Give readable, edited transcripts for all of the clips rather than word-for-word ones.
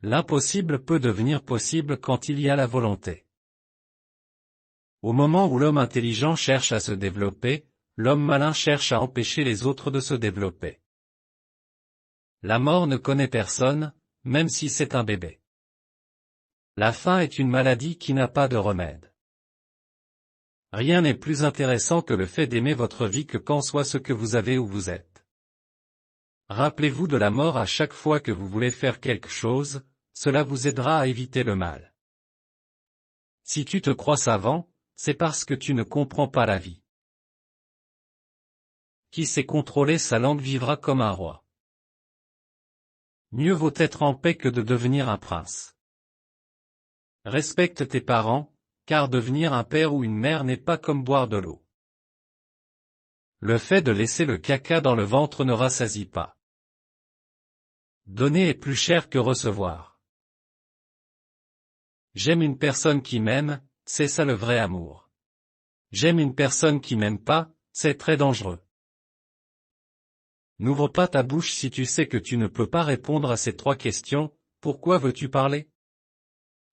L'impossible peut devenir possible quand il y a la volonté. Au moment où l'homme intelligent cherche à se développer, l'homme malin cherche à empêcher les autres de se développer. La mort ne connaît personne, même si c'est un bébé. La faim est une maladie qui n'a pas de remède. Rien n'est plus intéressant que le fait d'aimer votre vie que qu'en soit ce que vous avez ou vous êtes. Rappelez-vous de la mort à chaque fois que vous voulez faire quelque chose, cela vous aidera à éviter le mal. Si tu te crois savant, c'est parce que tu ne comprends pas la vie. Qui sait contrôler sa langue vivra comme un roi. Mieux vaut être en paix que de devenir un prince. Respecte tes parents, car devenir un père ou une mère n'est pas comme boire de l'eau. Le fait de laisser le caca dans le ventre ne rassasie pas. Donner est plus cher que recevoir. J'aime une personne qui m'aime, c'est ça le vrai amour. J'aime une personne qui m'aime pas, c'est très dangereux. N'ouvre pas ta bouche si tu sais que tu ne peux pas répondre à ces 3 questions. Pourquoi veux-tu parler?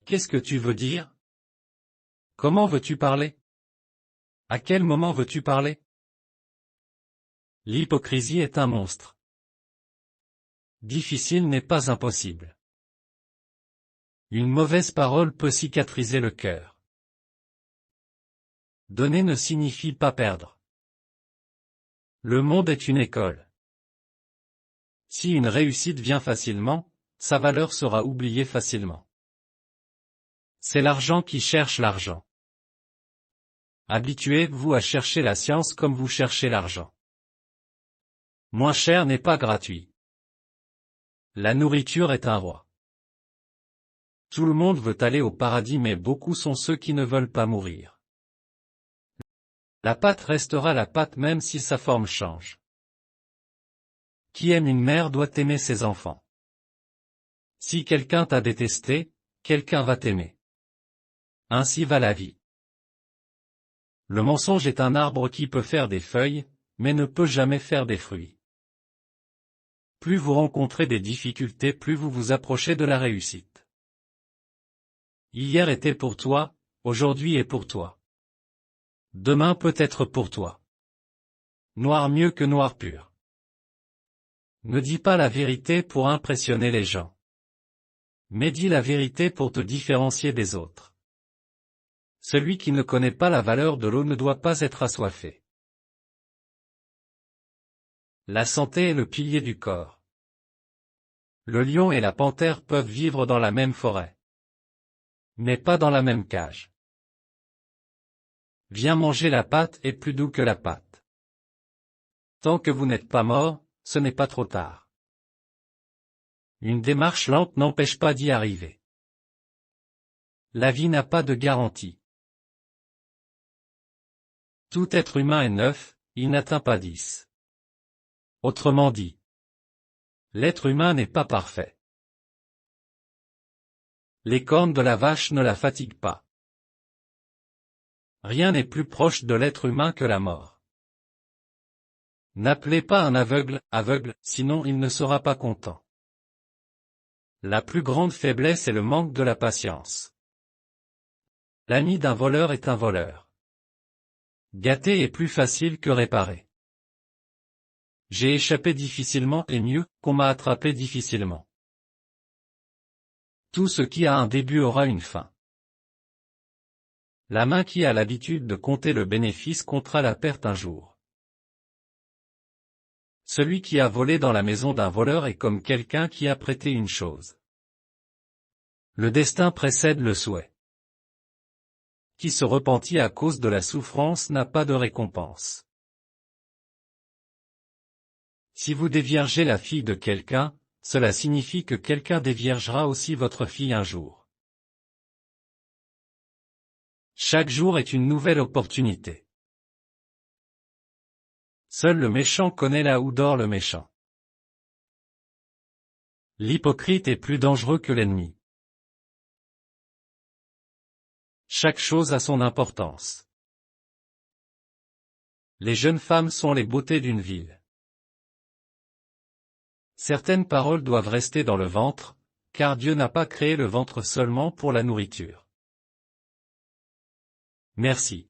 Qu'est-ce que tu veux dire? Comment veux-tu parler? À quel moment veux-tu parler? L'hypocrisie est un monstre. Difficile n'est pas impossible. Une mauvaise parole peut cicatriser le cœur. Donner ne signifie pas perdre. Le monde est une école. Si une réussite vient facilement, sa valeur sera oubliée facilement. C'est l'argent qui cherche l'argent. Habituez-vous à chercher la science comme vous cherchez l'argent. Moins cher n'est pas gratuit. La nourriture est un roi. Tout le monde veut aller au paradis mais beaucoup sont ceux qui ne veulent pas mourir. La pâte restera la pâte même si sa forme change. Qui aime une mère doit aimer ses enfants. Si quelqu'un t'a détesté, quelqu'un va t'aimer. Ainsi va la vie. Le mensonge est un arbre qui peut faire des feuilles, mais ne peut jamais faire des fruits. Plus vous rencontrez des difficultés, plus vous vous approchez de la réussite. Hier était pour toi, aujourd'hui est pour toi. Demain peut être pour toi. Noir mieux que noir pur. Ne dis pas la vérité pour impressionner les gens. Mais dis la vérité pour te différencier des autres. Celui qui ne connaît pas la valeur de l'eau ne doit pas être assoiffé. La santé est le pilier du corps. Le lion et la panthère peuvent vivre dans la même forêt. Mais pas dans la même cage. Viens manger la pâte est plus doux que la pâte. Tant que vous n'êtes pas mort, ce n'est pas trop tard. Une démarche lente n'empêche pas d'y arriver. La vie n'a pas de garantie. Tout être humain est 9, il n'atteint pas 10. Autrement dit, l'être humain n'est pas parfait. Les cornes de la vache ne la fatiguent pas. Rien n'est plus proche de l'être humain que la mort. N'appelez pas un aveugle, aveugle, sinon il ne sera pas content. La plus grande faiblesse est le manque de la patience. L'ami d'un voleur est un voleur. Gâter est plus facile que réparer. J'ai échappé difficilement et mieux qu'on m'a attrapé difficilement. Tout ce qui a un début aura une fin. La main qui a l'habitude de compter le bénéfice comptera la perte un jour. Celui qui a volé dans la maison d'un voleur est comme quelqu'un qui a prêté une chose. Le destin précède le souhait. Qui se repentit à cause de la souffrance n'a pas de récompense. Si vous déviergez la fille de quelqu'un, cela signifie que quelqu'un déviergera aussi votre fille un jour. Chaque jour est une nouvelle opportunité. Seul le méchant connaît là où dort le méchant. L'hypocrite est plus dangereux que l'ennemi. Chaque chose a son importance. Les jeunes femmes sont les beautés d'une ville. Certaines paroles doivent rester dans le ventre, car Dieu n'a pas créé le ventre seulement pour la nourriture. Merci.